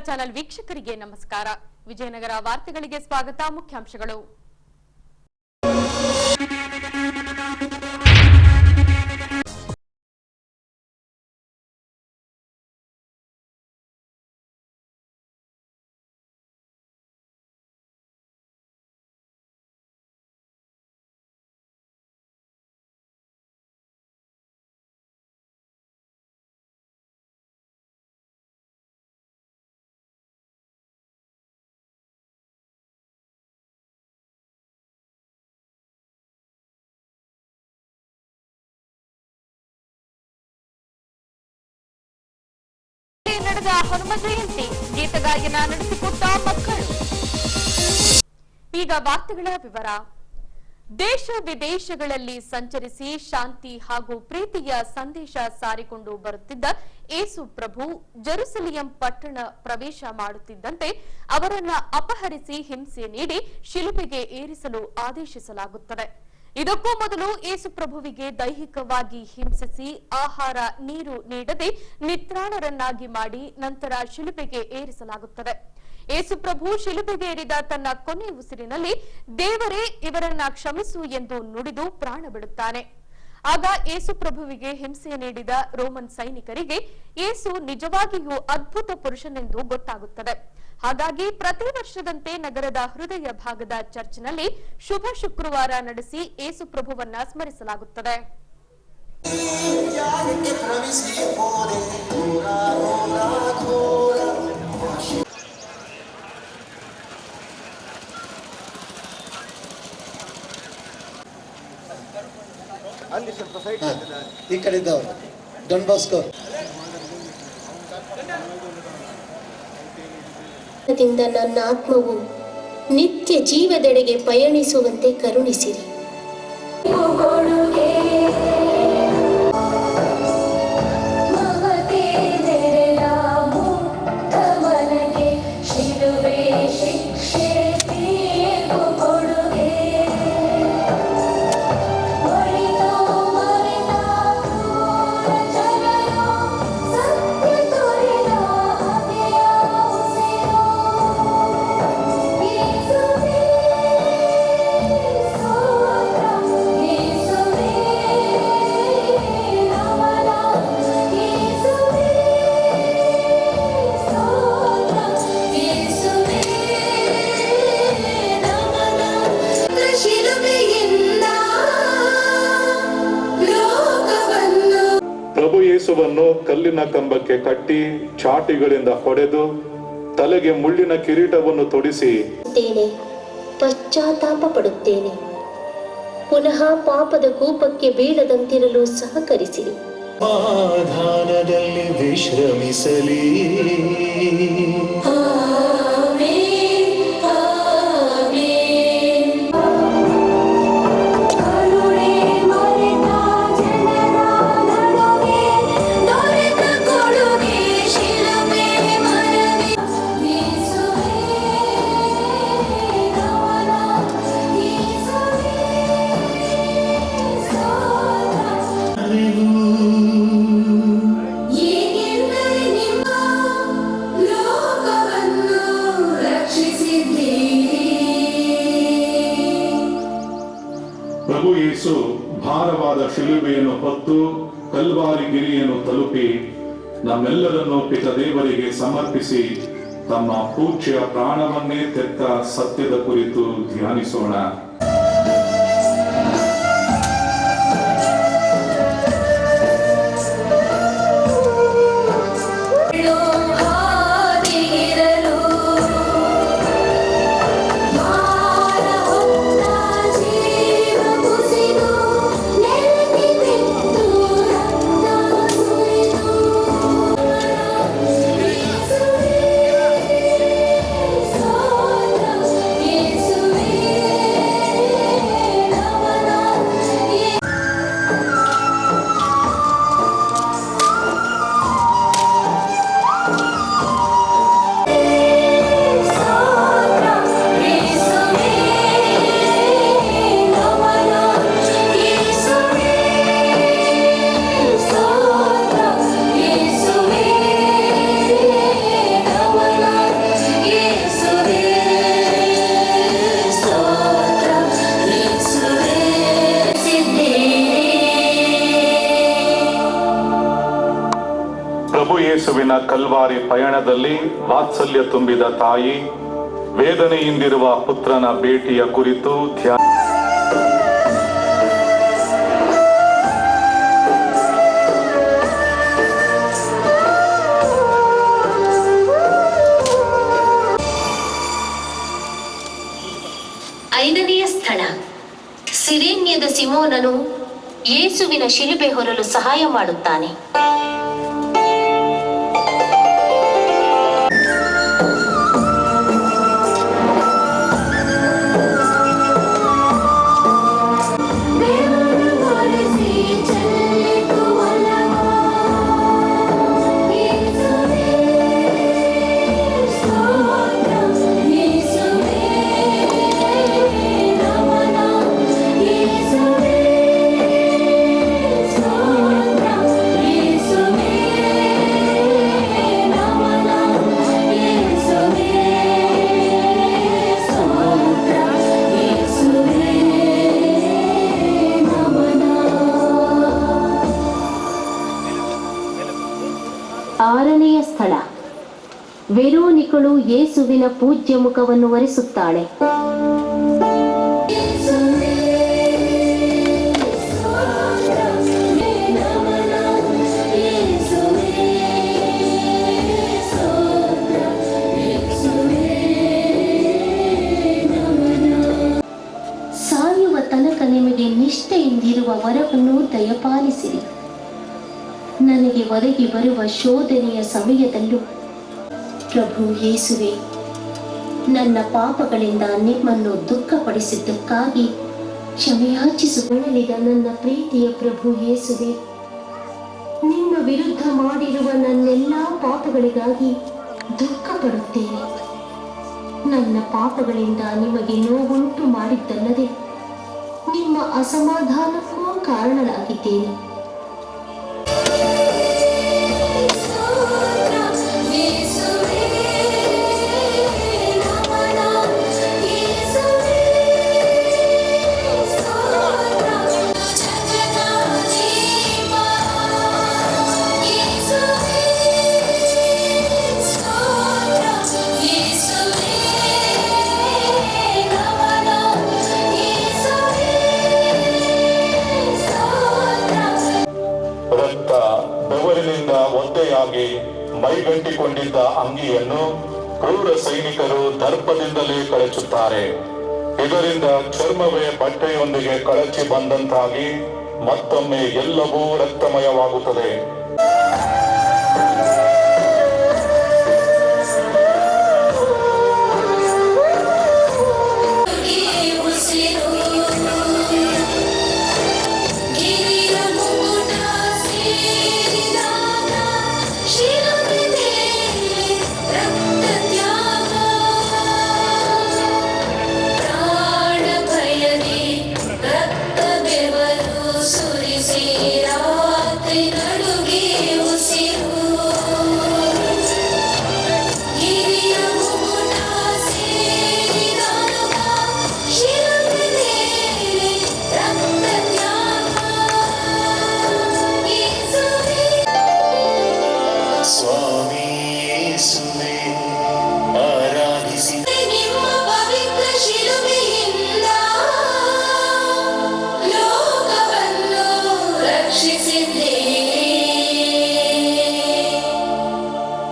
Channel ವೀಕ್ಷಕರಿಗೆ ನಮಸ್ಕಾರ. ವಿಜಯನಗರ ವಾರ್ತೆಗಳಿಗೆ ಸ್ವಾಗತ. ಮುಖ್ಯಾಂಶಗಳು. ನಡೆದ ಹನುಮ ಜಯಂತಿ ಗೀತಗಾಯನ ನಡೆಸಿಕೊಟ್ಟ ಮಕ್ಕಳು. ಈಗ ವಾರ್ತೆಗಳ ವಿವರ. ದೇಶ ವಿದೇಶಗಳಲ್ಲಿ ಸಂಚರಿಸಿ ಶಾಂತಿ ಹಾಗೂ ಪ್ರೀತಿಯ ಸಂದೇಶ ಸಾರಿಕೊಂಡು ಬರುತ್ತಿದ್ದ ಏಸು ಪ್ರಭು ಜೆರುಸಲೇಂ ಪಟ್ಟಣ ಪ್ರವೇಶ ಮಾಡುತ್ತಿದ್ದಂತೆ ಅವರನ್ನ ಅಪಹರಿಸಿ ಹಿಂಸೆ ನೀಡಿ ಶಿಲುಬೆಗೆ ಏರಿಸಲು ಆದೇಶಿಸಲಾಗುತ್ತದೆ. ಇದಕ್ಕೂ ಮೊದಲು ಏಸು ಪ್ರಭುವಿಗೆ ದೈಹಿಕವಾಗಿ ಹಿಂಸಿಸಿ ಆಹಾರ ನೀರು ನೀಡದೆ ನಿತ್ರಾಣರನ್ನಾಗಿ ಮಾಡಿ ನಂತರ ಶಿಲುಬೆಗೆ ಏರಿಸಲಾಗುತ್ತದೆ. ಏಸು ಪ್ರಭು ಶಿಲುಬೆಗೆ ಏರಿದ ತನ್ನ ಕೊನೆ ಉಸಿರಿನಲ್ಲಿ ದೇವರೇ ಇವರನ್ನ ಕ್ಷಮಿಸು ಎಂದು ನುಡಿದು ಪ್ರಾಣ ಬಿಡುತ್ತಾನೆ. ಆಗ ಏಸು ಪ್ರಭುವಿಗೆ ಹಿಂಸೆ ನೀಡಿದ ರೋಮನ್ ಸೈನಿಕರಿಗೆ ಏಸು ನಿಜವಾಗಿಯೂ ಅದ್ಭುತ ಪುರುಷನೆಂದು ಗೊತ್ತಾಗುತ್ತದೆ. ಹಾಗಾಗಿ ಪ್ರತಿ ವರ್ಷದಂತೆ ನಗರದ ಹೃದಯ ಭಾಗದ ಚರ್ಚ್ನಲ್ಲಿ ಶುಭ ಶುಕ್ರವಾರ ನಡೆಸಿ ಏಸು ಪ್ರಭುವನ್ನ ಸ್ಮರಿಸಲಾಗುತ್ತದೆ. ಈ ಕಡೆದವರು ಡಾನ್ ಬಾಸ್ಕೋ ನನ್ನ ಆತ್ಮವು ನಿತ್ಯ ಜೀವದೆಡೆಗೆ ಪಯಣಿಸುವಂತೆ ಕರುಣಿಸಿರಿ. ಕಲ್ಲಿನ ಕಂಬಕ್ಕೆ ಕಟ್ಟಿ ಚಾಟಿಗಳಿಂದ ಹೊಡೆದು ತಲೆಗೆ ಮುಳ್ಳಿನ ಕಿರೀಟವನ್ನು ತೊಡಿಸಿ ಪಶ್ಚಾತ್ತಾಪ ಪಡುತ್ತೇನೆ. ಪುನಃ ಪಾಪದ ಕೂಪಕ್ಕೆ ಬೀಳದಂತಿರಲು ಸಹಕರಿಸಿರಿ. ಸಮಾಧಾನದಲ್ಲಿ ವಿಶ್ರಮಿಸಲಿ. ಪ್ರಭು ಯೇಸು ಭಾರವಾದ ಶಿಲುಬೆಯನ್ನು ಹೊತ್ತು ಕಲ್ವಾರಿ ಗಿರಿಯನ್ನು ತಲುಪಿ ನಮ್ಮೆಲ್ಲರನ್ನು ಪಿತ ದೇವರಿಗೆ ಸಮರ್ಪಿಸಿ ತಮ್ಮ ಪೂಜ್ಯ ಪ್ರಾಣವನ್ನೇ ತೆತ್ತ ಸತ್ಯದ ಕುರಿತು ಧ್ಯಾನಿಸೋಣ. ಪ್ರಭು ಯೇಸುವಿನ ಕಲ್ವಾರಿ ಪಯಣದಲ್ಲಿ ವಾತ್ಸಲ್ಯ ತುಂಬಿದ ತಾಯಿ, ವೇದನೆಯಿಂದಿರುವ ಪುತ್ರನ ಭೇಟಿಯ ಕುರಿತು ಧ್ಯಾನ. ಐದನೆಯ ಸ್ಥಳ, ಸಿರೇನ್ಯದ ಸಿಮೋನನು ಯೇಸುವಿನ ಶಿಲುಬೆ ಹೊರಲು ಸಹಾಯ ಮಾಡುತ್ತಾನೆ. ಆರನೆಯ ಸ್ಥಳ, ವೆರೋನಿಕಳು ಯೇಸುವಿನ ಪೂಜ್ಯ ಮುಖವನ್ನು ಒರೆಸುತ್ತಾಳೆ. ಸಾಯುವ ತನಕ ನಿಮಗೆ ನಿಷ್ಠೆಯಿಂದಿರುವ ವರವನ್ನು ದಯಪಾಲಿಸಿರಿ. ನನಗೆ ಒದಗಿ ಬರುವ ಶೋಧನೆಯ ಸಮಯದಲ್ಲೂ ಪ್ರಭು ಯೇಸುವೆ, ನನ್ನ ಪಾಪಗಳಿಂದ ನಿಮ್ಮನ್ನು ದುಃಖಪಡಿಸಿದ್ದಕ್ಕಾಗಿ ಕ್ಷಮೆಯಾಚಿಸಿಕೊಳ್ಳಲಿದ ನನ್ನ ಪ್ರೀತಿಯ ಪ್ರಭು ಯೇಸುವೆ, ನಿಮ್ಮ ವಿರುದ್ಧ ಮಾಡಿರುವ ನನ್ನೆಲ್ಲ ಪಾಪಗಳಿಗಾಗಿ ದುಃಖಪಡುತ್ತೇನೆ. ನನ್ನ ಪಾಪಗಳಿಂದ ನಿಮಗೆ ನೋವುಂಟು ಮಾಡಿದ್ದಲ್ಲದೆ ನಿಮ್ಮ ಅಸಮಾಧಾನಕ್ಕೂ ಕಾರಣನಾಗಿದ್ದೇನೆ. ಒದ್ದೆಯಾಗಿ ಮೈಗಂಟಿಕೊಂಡಿದ್ದ ಅಂಗಿಯನ್ನು ಕ್ರೂರ ಸೈನಿಕರು ದರ್ಪದಿಂದಲೇ ಕಳಚುತ್ತಾರೆ. ಇದರಿಂದ ಚರ್ಮವೇ ಬಟ್ಟೆಯೊಂದಿಗೆ ಕಳಚಿ ಬಂದಂತಾಗಿ ಮತ್ತೊಮ್ಮೆ ಎಲ್ಲವೂ ರಕ್ತಮಯವಾಗುತ್ತದೆ.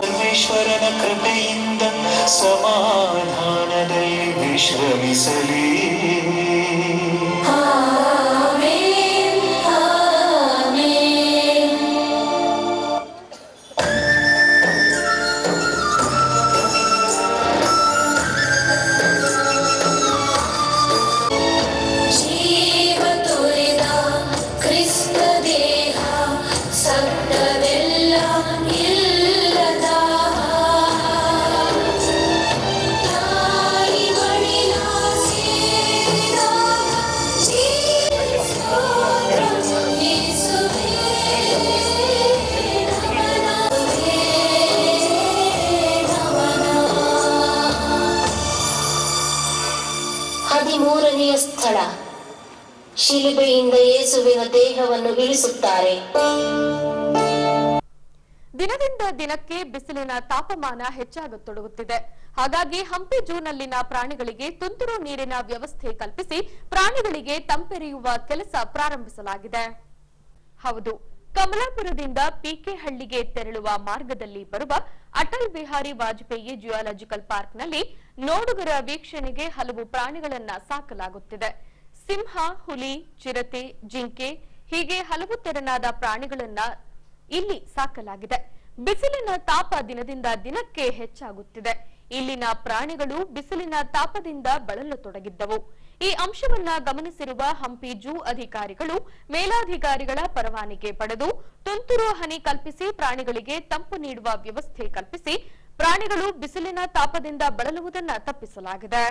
ಸರ್ವೇಶ್ವರನ ಕೃಪೆಯಿಂದ ಸಮಾಧಾನದಲ್ಲಿ ವಿಶ್ರಮಿಸಲಿ. ಮೂರನೆಯ ಸ್ಥಳ, ಶಿಲುಬೆಯಿಂದ ಯೇಸುವಿನ ದೇಹವನ್ನು ಇಳಿಸುತ್ತಾರೆ. ದಿನದಿಂದ ದಿನಕ್ಕೆ ಬಿಸಿಲಿನ ತಾಪಮಾನ ಹೆಚ್ಚಾಗತೊಡಗುತ್ತಿದೆ. ಹಾಗಾಗಿ ಹಂಪಿ ಝೂನಲ್ಲಿನ ಪ್ರಾಣಿಗಳಿಗೆ ತುಂತುರು ನೀರಿನ ವ್ಯವಸ್ಥೆ ಕಲ್ಪಿಸಿ ಪ್ರಾಣಿಗಳಿಗೆ ತಂಪೆರೆಯುವ ಕೆಲಸ ಪ್ರಾರಂಭಿಸಲಾಗಿದೆ. ಹೌದು, ಕಮಲಾಪುರದಿಂದ ಪಿಕೆಹಳ್ಳಿಗೆ ತೆರಳುವ ಮಾರ್ಗದಲ್ಲಿ ಬರುವ ಅಟಲ್ ಬಿಹಾರಿ ವಾಜಪೇಯಿ ಜಿಯಾಲಜಿಕಲ್ ಪಾರ್ಕ್ನಲ್ಲಿ ನೋಡುಗರ ವೀಕ್ಷಣೆಗೆ ಹಲವು ಪ್ರಾಣಿಗಳನ್ನ ಸಾಕಲಾಗುತ್ತಿದೆ. ಸಿಂಹ, ಹುಲಿ, ಚಿರತೆ, ಜಿಂಕೆ ಹೀಗೆ ಹಲವು ತೆರನಾದ ಪ್ರಾಣಿಗಳನ್ನ ಇಲ್ಲಿ ಸಾಕಲಾಗಿದೆ. ಬಿಸಿಲಿನ ತಾಪ ದಿನದಿಂದ ದಿನಕ್ಕೆ ಹೆಚ್ಚಾಗುತ್ತಿದೆ. ಇಲ್ಲಿನ ಪ್ರಾಣಿಗಳು ಬಿಸಿಲಿನ ತಾಪದಿಂದ ಬಳಲತೊಡಗಿದ್ದವು. ಈ ಅಂಶವನ್ನ ಗಮನಿಸಿರುವ ಹಂಪಿ ಝೂ ಅಧಿಕಾರಿಗಳು ಮೇಲಾಧಿಕಾರಿಗಳ ಪರವಾನಗಿ ಪಡೆದು ತುಂತುರು ಹನಿ ಕಲ್ಪಿಸಿ ಪ್ರಾಣಿಗಳಿಗೆ ತಂಪು ನೀಡುವ ವ್ಯವಸ್ಥೆ ಕಲ್ಪಿಸಿ ಪ್ರಾಣಿಗಳು ಬಿಸಿಲಿನ ತಾಪದಿಂದ ಬಳಲುವುದನ್ನ ತಪ್ಪಿಸಲಾಗಿದೆ.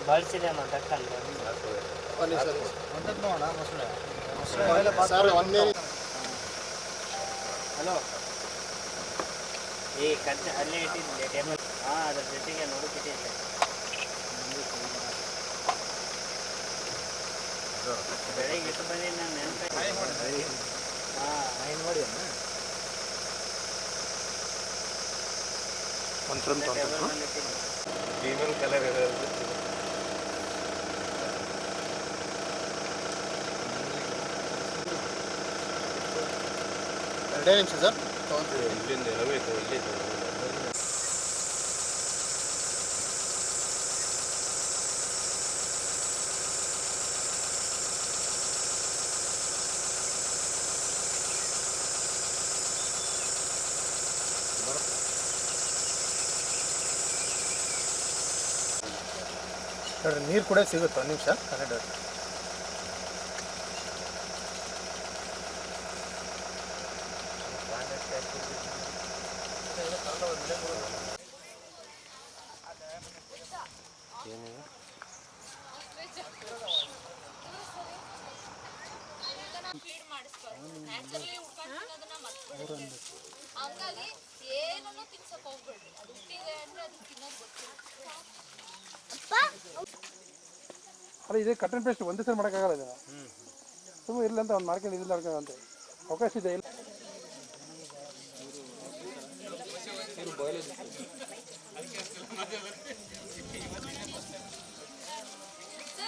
ಬಳಸಿದೆ ಮಾತಾಡ್ಕೊಂಡು ಹಲೋ ಈ ಕಚ್ಚೆ ಅಲ್ಲೇ ಇಟ್ಟಿದ್ದೆ ಟೇಬಲ್. ಅದ್ರ ಜೊತೆಗೆ ನೋಡುತ್ತಿಟ್ಟಿದ್ದೆ. ಬೆಳಿಗ್ಗೆ ಇಟ್ಟು ಬಂದಿ ನಾನು ನೆನಪು ನೋಡಿ ಟೇಬಲ್ ಕಲರ್ ಇರೋದು. ಎರಡೇ ನಿಮಿಷ ಸರ್. ಇಲ್ಲಿಂದ ಇರಬೇಕು. ಇಲ್ಲಿ ನೀರು ಕೂಡ ಸಿಗುತ್ತೆ. ಒಂದು ನಿಮಿಷ ಕನ್ನಡ ಹಂಗಾಗಿ ಏನನ್ನು ತಿನ್ಸಕ್ ಹೋಗ್ಬೇಡ್ರಿ. ಅದು ಹುಟ್ಟಿದೆ ಅಂದ್ರೆ ಅದು ತಿನ್ನೋದು ಗೊತ್ತಿಲ್ಲ. ಅಲ್ಲ, ಇದೇ ಕಟ್ ಅಂಡ್ ಪೇಸ್ಟ್ ಒಂದೇ ಸರಿ ಮಾಡೋಕ್ಕಾಗಲ್ಲ. ಇದನ್ನು ಸುಮ್ಮನೆ ಇಲ್ಲ ಅಂತ ಒಂದು ಮಾರ್ಕೆಟ್ ಇದಿಲ್ಲ ಅಂತ ಅವಕಾಶ ಇದೆ. ಇಲ್ಲ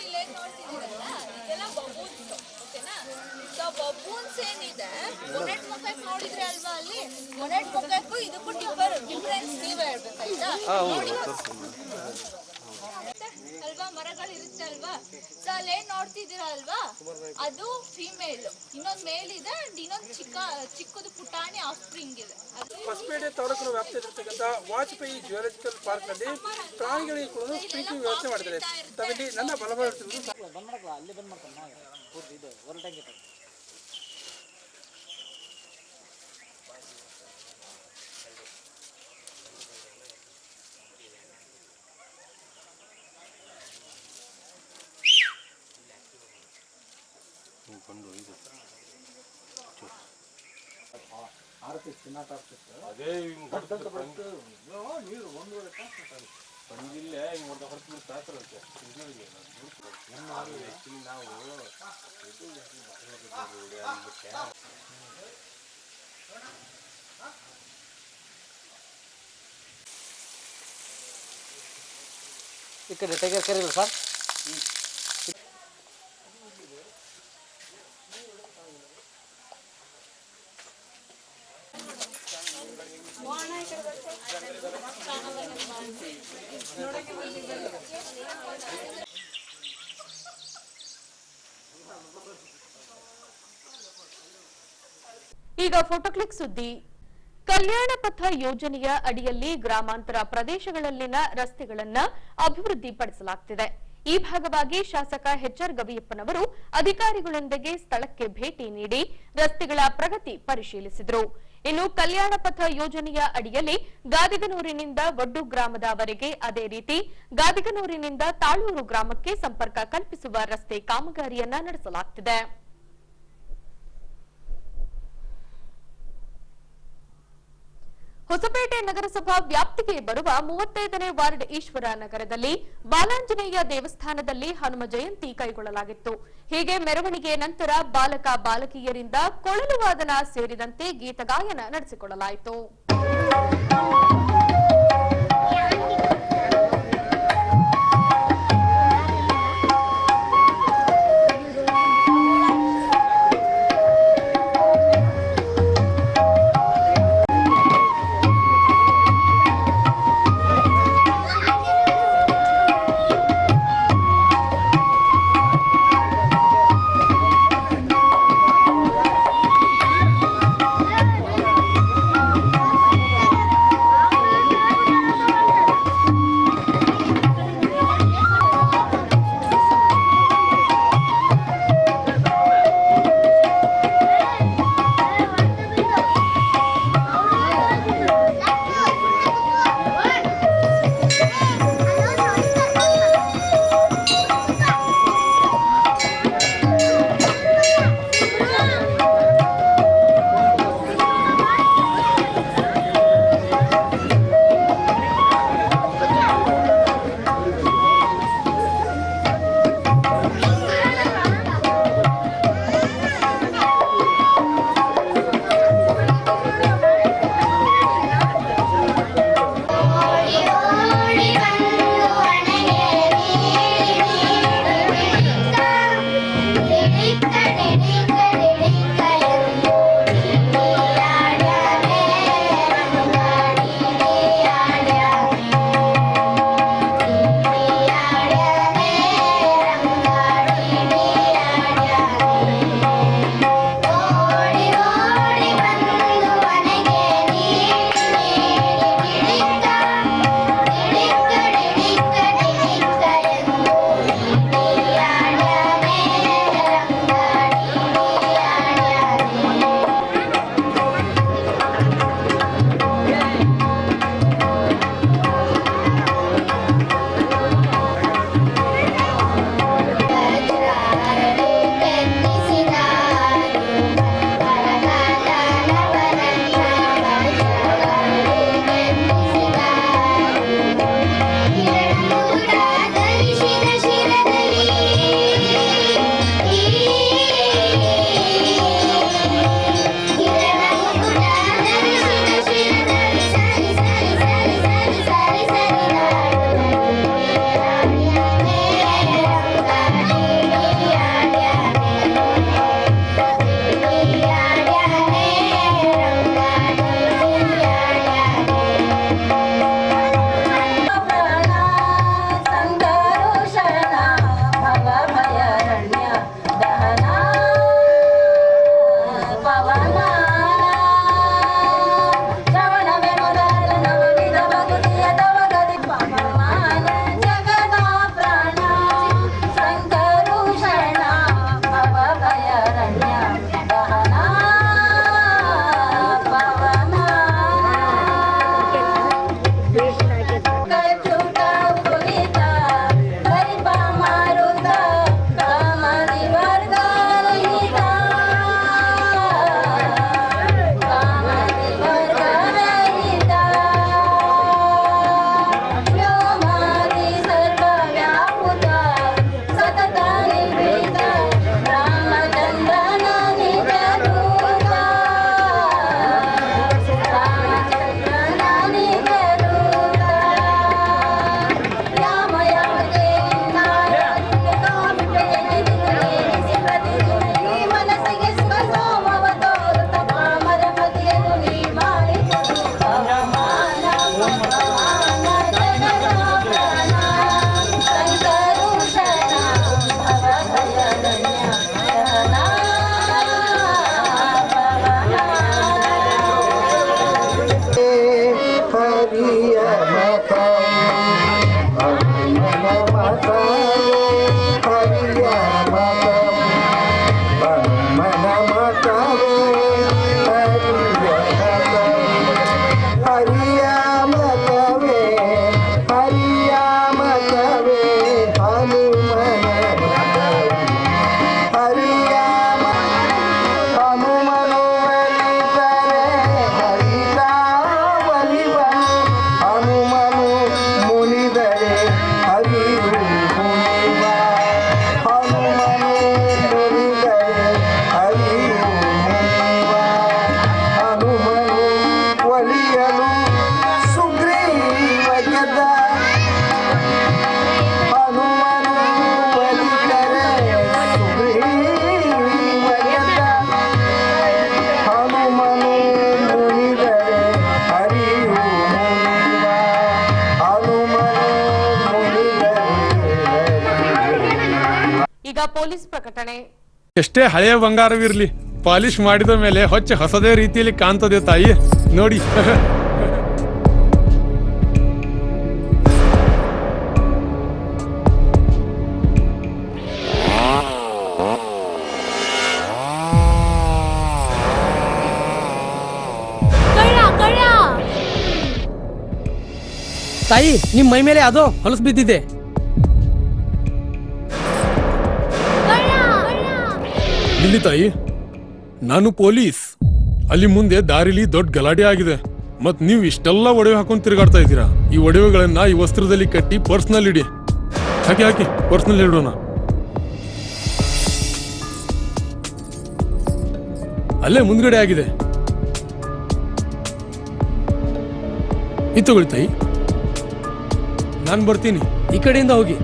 ಇಲ್ಲೇನ್ ನೋಡ್ತಿದ್ದೀರಲ್ಲ, ಇದೆಲ್ಲ ಬಬೂನ್ಸ್. ಓಕೆನಾ? ಸೊ ಬಬೂನ್ಸ್ ಏನಿದೆ, ಮೊನೆಟ್ ಮೊಕೈಕ್ ನೋಡಿದ್ರೆ ಅಲ್ವಾ, ಅಲ್ಲಿ ಮೊನೆಟ್ ಮೊಕೈಕು ಇದಕ್ಕೂ ಡಿಫರೆನ್ಸ್ ನೀವೇ ಹೇಳ್ಬೇಕಾಯ್ತಾ? ನೋಡಿ ಅಲ್ವಾ, ಮರಗಳು ಇರುತ್ತೆ ಅಲ್ವಾ. ಸೊ ಅಲ್ಲೇನ್ ನೋಡ್ತಿದ್ದೀರಾ ಅಲ್ವಾ, ಅದು ಫೀಮೇಲ್, ಇನ್ನೊಂದು ಮೇಲ್ ಇದೆ ಅಂಡ್ ಇನ್ನೊಂದು ಚಿಕ್ಕದು ಪುಟಾಣಿ ಆಫ್ ಸ್ಪ್ರಿಂಗ್ ಇದೆ. ಹೊಸಪೇಟೆ ತಾಲೂಕಿನ ವ್ಯಾಪ್ತಿಯಲ್ಲಿರ್ತಕ್ಕಂಥ ವಾಜಪೇಯಿ ಜಿಯಾಲಜಿಕಲ್ ಪಾರ್ಕ್ನಲ್ಲಿ ಪ್ರಾಣಿಗಳಿಗೆ ಕೂಡ ಸ್ಪ್ರಿಂಕ್ಲಿಂಗ್ ವ್ಯವಸ್ಥೆ ಮಾಡಿದ್ದಾರೆ. ತಮ್ಮಲ್ಲಿ ನನ್ನ ಬಲಬಾಡುತ್ತಿರುವುದು ಅಲ್ಲಿ ಬಂದ್ ಮಾಡ್ಕೊಂಡು ಪೂರ್ತಿ ಇದು ಹೊರಟಂಗೆ ಅದೇ ನೀರು ಒಂದೂವರೆ ಬಂದಿಲ್ಲ. ಹಿಂಗೆ ಹೊಡೆದ ಹೊರತು ಸಾಕರಂತೆ ನಾವು ಈ ಕಡೆ ಟೈಗರ್ ಕರೀಲ್ಲ ಸರ್. ಈಗ ಫೋಟೋ ಕ್ಲಿಕ್ ಸುದ್ದಿ. ಕಲ್ಯಾಣ ಪಥ ಯೋಜನೆಯ ಅಡಿಯಲ್ಲಿ ಗ್ರಾಮಾಂತರ ಪ್ರದೇಶಗಳಲ್ಲಿನ ರಸ್ತೆಗಳನ್ನ ಅಭಿವೃದ್ಧಿಪಡಿಸಲಾಗುತ್ತಿದೆ. ಈ ಭಾಗವಾಗಿ ಶಾಸಕ ಎಚ್.ಆರ್. ಗವಿಯಪ್ಪನವರು ಅಧಿಕಾರಿಗಳೊಂದಿಗೆ ಸ್ಥಳಕ್ಕೆ ಭೇಟಿ ನೀಡಿ ರಸ್ತೆಗಳ ಪ್ರಗತಿ ಪರಿಶೀಲಿಸಿದರು. ಇನ್ನು ಕಲ್ಯಾಣ ಪಥ ಯೋಜನೆಯ ಅಡಿಯಲ್ಲಿ ಗಾದಿಗನೂರಿನಿಂದ ವಡ್ಡು ಗ್ರಾಮದವರೆಗೆ, ಅದೇ ರೀತಿ ಗಾದಿಗನೂರಿನಿಂದ ತಾಳೂರು ಗ್ರಾಮಕ್ಕೆ ಸಂಪರ್ಕ ಕಲ್ಪಿಸುವ ರಸ್ತೆ ಕಾಮಗಾರಿಯನ್ನ ನಡೆಸಲಾಗುತ್ತಿದೆ. ಹೊಸಪೇಟೆ ನಗರಸಭಾ ವ್ಯಾಪ್ತಿಗೆ ಬರುವ 35ನೇ ವಾರ್ಡ್ ಈಶ್ವರ ನಗರದಲ್ಲಿ ಬಾಲಾಂಜನೇಯ ದೇವಸ್ಥಾನದಲ್ಲಿ ಹನುಮ ಜಯಂತಿ ಕೈಗೊಳ್ಳಲಾಗಿತ್ತು. ಹೀಗೆ ಮೆರವಣಿಗೆ ನಂತರ ಬಾಲಕ ಬಾಲಕಿಯರಿಂದ ಕೊಳಲು ವಾದನ ಸೇರಿದಂತೆ ಗೀತಗಾಯನ ನಡೆಸಿಕೊಳ್ಳಲಾಯಿತು. ಈಗ ಪೊಲೀಸ್ ಪ್ರಕಟಣೆ. ಎಷ್ಟೇ ಹಳೆಯ ಬಂಗಾರವಿರ್ಲಿ, ಪಾಲಿಶ್ ಮಾಡಿದ ಮೇಲೆ ಹೊಸದೇ ರೀತಿಯಲ್ಲಿ ಕಾಣ್ತದೆ ತಾಯಿ, ನೋಡಿ. ತಾಯಿ, ನಿಮ್ ಮೈ ಮೇಲೆ ಅದು ಹೊಲಸು ಬಿದ್ದಿದೆ. ಇಲ್ಲಿ ತಾಯಿ, ನಾನು ಪೊಲೀಸ್. ಅಲ್ಲಿ ಮುಂದೆ ದಾರಿಲಿ ದೊಡ್ಡ ಗಲಾಟೆ ಆಗಿದೆ, ಮತ್ ನೀವು ಇಷ್ಟೆಲ್ಲ ಒಡವೆ ಹಾಕೊಂಡು ತಿರುಗಾಡ್ತಾ ಇದ್ದೀರಾ. ಈ ಒಡವೆಗಳನ್ನ ಈ ವಸ್ತ್ರದಲ್ಲಿ ಕಟ್ಟಿ ಪರ್ಸ್ನಲ್ಲಿ ಇಡಿ. ಹಾಕಿ ಪರ್ಸ್ನಲ್ಲಿ ಇಡೋಣ. ಅಲ್ಲೇ ಮುಂದ್ಗಡೆ ಆಗಿದೆ. ಇದು ತಗೊಳ್ಳಿ ತಾಯಿ, ನಾನು ಬರ್ತೀನಿ. ಈ ಕಡೆಯಿಂದ ಹೋಗಿ.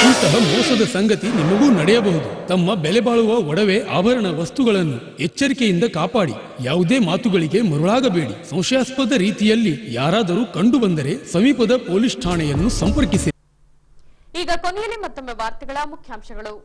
ಇಂತಹ ಮೋಸದ ಸಂಗತಿ ನಿಮಗೂ ನಡೆಯಬಹುದು. ತಮ್ಮ ಬೆಲೆ ಬಾಳುವ ಒಡವೆ ಆಭರಣ ವಸ್ತುಗಳನ್ನು ಎಚ್ಚರಿಕೆಯಿಂದ ಕಾಪಾಡಿ. ಯಾವುದೇ ಮಾತುಗಳಿಗೆ ಮರುಳಾಗಬೇಡಿ. ಸಂಶಯಾಸ್ಪದ ರೀತಿಯಲ್ಲಿ ಯಾರಾದರೂ ಕಂಡು ಬಂದರೆ ಸಮೀಪದ ಪೊಲೀಸ್ ಠಾಣೆಯನ್ನು ಸಂಪರ್ಕಿಸಿ. ಈಗ ಕೊನೆಯಲ್ಲಿ ಮತ್ತೊಮ್ಮೆ ವಾರ್ತೆಗಳ ಮುಖ್ಯಾಂಶಗಳು.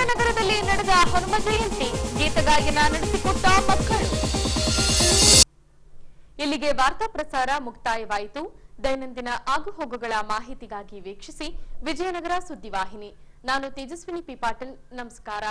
ನಗರದಲ್ಲಿ ನಡೆದ ಹನುಮ ಜಯಂತಿ ಗೀತಗಾಯನ ನಡೆಸಿಕೊಟ್ಟ ಮಕ್ಕಳು. ಇಲ್ಲಿಗೆ ವಾರ್ತಾ ಪ್ರಸಾರ ಮುಕ್ತಾಯವಾಯಿತು. ದೈನಂದಿನ ಆಗುಹೋಗುಗಳ ಮಾಹಿತಿಗಾಗಿ ವೀಕ್ಷಿಸಿ ವಿಜಯನಗರ ಸುದ್ದಿವಾಹಿನಿ. ನಾನು ತೇಜಸ್ವಿನಿ ಪಿ ಪಾಟೀಲ್. ನಮಸ್ಕಾರ.